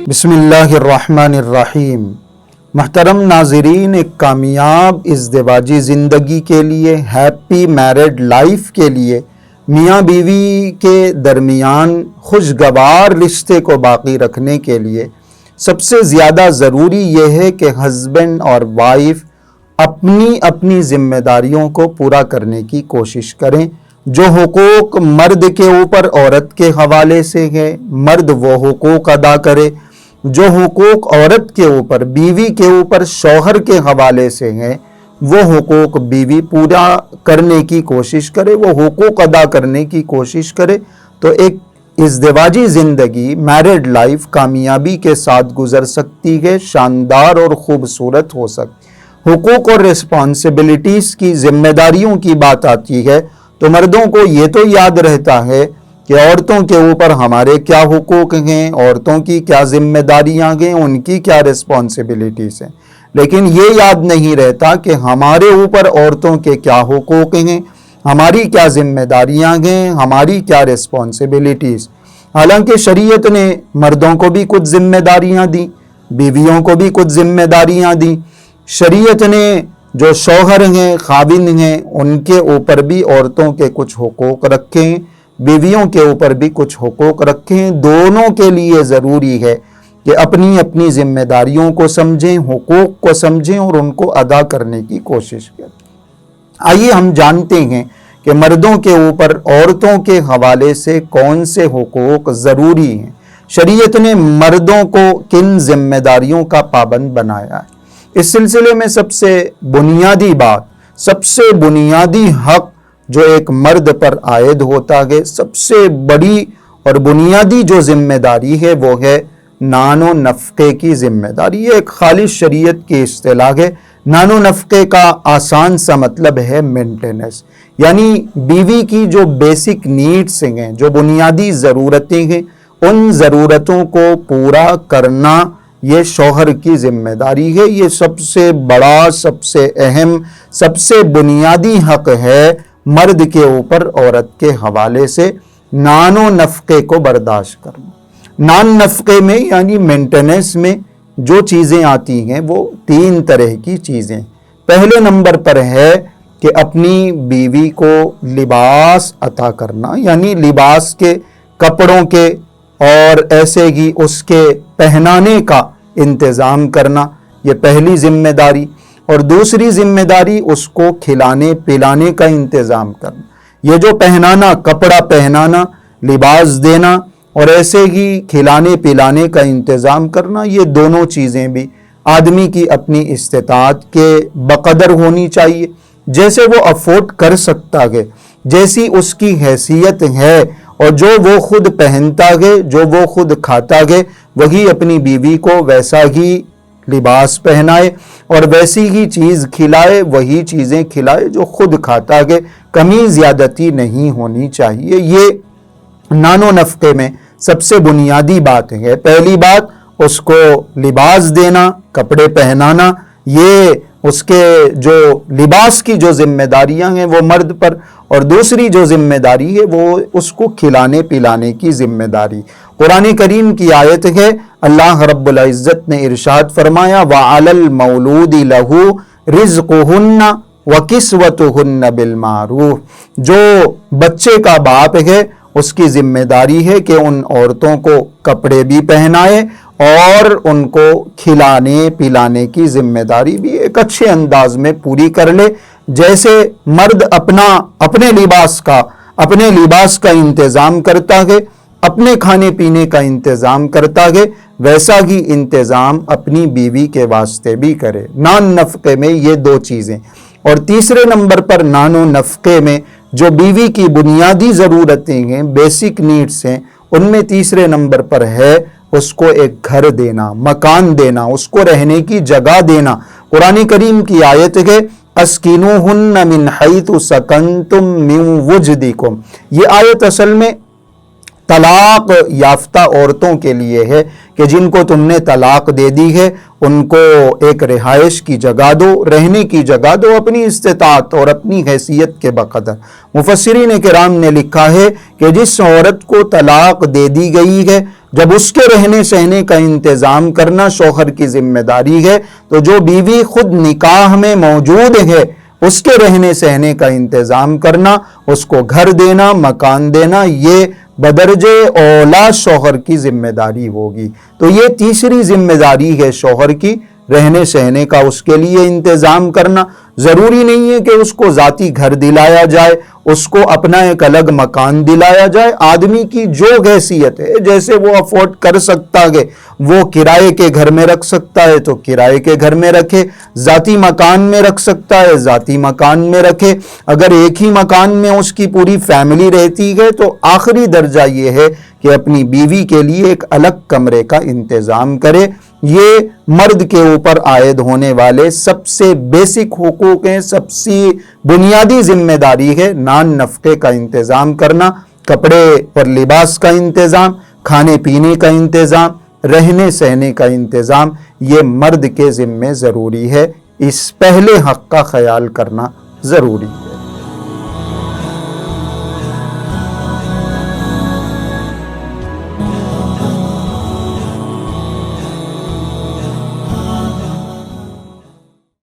بسم اللہ الرحمن الرحیم۔ محترم ناظرین، ایک کامیاب ازدواجی زندگی کے لیے، ہیپی میرڈ لائف کے لیے، میاں بیوی کے درمیان خوشگوار رشتے کو باقی رکھنے کے لیے سب سے زیادہ ضروری یہ ہے کہ ہسبینڈ اور وائف اپنی ذمہ داریوں کو پورا کرنے کی کوشش کریں۔ جو حقوق مرد کے اوپر عورت کے حوالے سے ہے، مرد وہ حقوق ادا کرے۔ جو حقوق عورت کے اوپر، بیوی کے اوپر شوہر کے حوالے سے ہیں، وہ حقوق بیوی پورا کرنے کی کوشش کرے، وہ حقوق ادا کرنے کی کوشش کرے، تو ایک ازدواجی زندگی، میرڈ لائف کامیابی کے ساتھ گزر سکتی ہے، شاندار اور خوبصورت ہو سکتی۔ حقوق اور ریسپانسبلٹیز کی، ذمہ داریوں کی بات آتی ہے تو مردوں کو یہ تو یاد رہتا ہے کہ عورتوں کے اوپر ہمارے کیا حقوق ہیں، عورتوں کی کیا ذمہ داریاں ہیں، ان کی کیا ریسپانسبلٹیز ہیں، لیکن یہ یاد نہیں رہتا کہ ہمارے اوپر عورتوں کے کیا حقوق ہیں، ہماری کیا ذمہ داریاں ہیں، ہماری کیا ریسپانسبلٹیز۔ حالانکہ شریعت نے مردوں کو بھی کچھ ذمہ داریاں دیں، بیویوں کو بھی کچھ ذمہ داریاں دیں۔ شریعت نے جو شوہر ہیں، خاوند ہیں، ان کے اوپر بھی عورتوں کے کچھ حقوق رکھے ہیں، بیویوں کے اوپر بھی کچھ حقوق رکھے ہیں۔ دونوں کے لیے ضروری ہے کہ اپنی ذمہ داریوں کو سمجھیں، حقوق کو سمجھیں اور ان کو ادا کرنے کی کوشش کریں۔ آئیے ہم جانتے ہیں کہ مردوں کے اوپر عورتوں کے حوالے سے کون سے حقوق ضروری ہیں۔ شریعت نے مردوں کو کن ذمہ داریوں کا پابند بنایا ہے۔ اس سلسلے میں سب سے بنیادی بات، سب سے بنیادی حق جو ایک مرد پر عائد ہوتا ہے، سب سے بڑی اور بنیادی جو ذمہ داری ہے وہ ہے نان و نفقے کی ذمہ داری۔ یہ ایک خالص شریعت کی اصطلاح ہے۔ نان و نفقے کا آسان سا مطلب ہے مینٹیننس، یعنی بیوی کی جو بیسک نیڈس ہیں، جو بنیادی ضرورتیں ہیں، ان ضرورتوں کو پورا کرنا یہ شوہر کی ذمہ داری ہے۔ یہ سب سے بڑا، سب سے اہم، سب سے بنیادی حق ہے مرد کے اوپر عورت کے حوالے سے، نان و نفقے کو برداشت کرنا۔ نان نفقے میں یعنی مینٹیننس میں جو چیزیں آتی ہیں وہ تین طرح کی چیزیں۔ پہلے نمبر پر ہے کہ اپنی بیوی کو لباس عطا کرنا، یعنی لباس کے، کپڑوں کے اور ایسے ہی اس کے پہنانے کا انتظام کرنا، یہ پہلی ذمہ داری۔ اور دوسری ذمہ داری اس کو کھلانے پلانے کا انتظام کرنا۔ یہ جو پہنانا، کپڑا پہنانا، لباس دینا اور ایسے ہی کھلانے پلانے کا انتظام کرنا، یہ دونوں چیزیں بھی آدمی کی اپنی استطاعت کے بقدر ہونی چاہیے، جیسے وہ افورڈ کر سکتا ہے، جیسی اس کی حیثیت ہے، اور جو وہ خود پہنتا ہے، جو وہ خود کھاتا ہے، وہی اپنی بیوی کو ویسا ہی لباس پہنائے اور ویسی ہی چیز کھلائے، وہی چیزیں کھلائے جو خود کھاتا ہے۔ کمی زیادتی نہیں ہونی چاہیے۔ یہ نان و نفقے میں سب سے بنیادی بات ہے۔ پہلی بات اس کو لباس دینا، کپڑے پہنانا، یہ اس کے جو لباس کی جو ذمہ داریاں ہیں وہ مرد پر، اور دوسری جو ذمہ داری ہے وہ اس کو کھلانے پلانے کی ذمہ داری۔ قرآن کریم کی آیت ہے، اللہ رب العزت نے ارشاد فرمایا وَعَلَى الْمَوْلُودِ لَهُ رِزْقُهُنَّ وَكِسْوَتُهُنَّ بِالْمَعْرُوفِ۔ جو بچے کا باپ ہے اس کی ذمہ داری ہے کہ ان عورتوں کو کپڑے بھی پہنائے اور ان کو کھلانے پلانے کی ذمہ داری بھی ایک اچھے انداز میں پوری کر لے۔ جیسے مرد اپنے لباس کا انتظام کرتا ہے، اپنے کھانے پینے کا انتظام کرتا ہے، ویسا ہی انتظام اپنی بیوی کے واسطے بھی کرے۔ نان نفقے میں یہ دو چیزیں۔ اور تیسرے نمبر پر نان و نفقے میں جو بیوی کی بنیادی ضرورتیں ہیں، بیسک نیڈس ہیں، ان میں تیسرے نمبر پر ہے اس کو ایک گھر دینا، مکان دینا، اس کو رہنے کی جگہ دینا۔ قرآن کریم کی آیت ہے اسکینوہن من حیث سکنتم من وجدکم۔ یہ آیت اصل میں طلاق یافتہ عورتوں کے لیے ہے کہ جن کو تم نے طلاق دے دی ہے، ان کو ایک رہائش کی جگہ دو، رہنے کی جگہ دو، اپنی استطاعت اور اپنی حیثیت کے بقدر۔ مفسرین کرام نے لکھا ہے کہ جس عورت کو طلاق دے دی گئی ہے، جب اس کے رہنے سہنے کا انتظام کرنا شوہر کی ذمہ داری ہے، تو جو بیوی خود نکاح میں موجود ہے اس کے رہنے سہنے کا انتظام کرنا، اس کو گھر دینا، مکان دینا، یہ بدرجہ اولا شوہر کی ذمہ داری ہوگی۔ تو یہ تیسری ذمہ داری ہے شوہر کی، رہنے سہنے کا اس کے لیے انتظام کرنا۔ ضروری نہیں ہے کہ اس کو ذاتی گھر دلایا جائے، اس کو اپنا ایک الگ مکان دلایا جائے۔ آدمی کی جو حیثیت ہے، جیسے وہ افورڈ کر سکتا ہے، وہ کرائے کے گھر میں رکھ سکتا ہے تو کرائے کے گھر میں رکھے، ذاتی مکان میں رکھ سکتا ہے ذاتی مکان میں رکھے۔ اگر ایک ہی مکان میں اس کی پوری فیملی رہتی ہے تو آخری درجہ یہ ہے کہ اپنی بیوی کے لیے ایک الگ کمرے کا انتظام کرے۔ یہ مرد کے اوپر عائد ہونے والے سب سے بیسک حقوق ہیں، سب سے بنیادی ذمہ داری ہے۔ نان نفقے کا انتظام کرنا، کپڑے اور لباس کا انتظام، کھانے پینے کا انتظام، رہنے سہنے کا انتظام، یہ مرد کے ذمے ضروری ہے۔ اس پہلے حق کا خیال کرنا ضروری ہے۔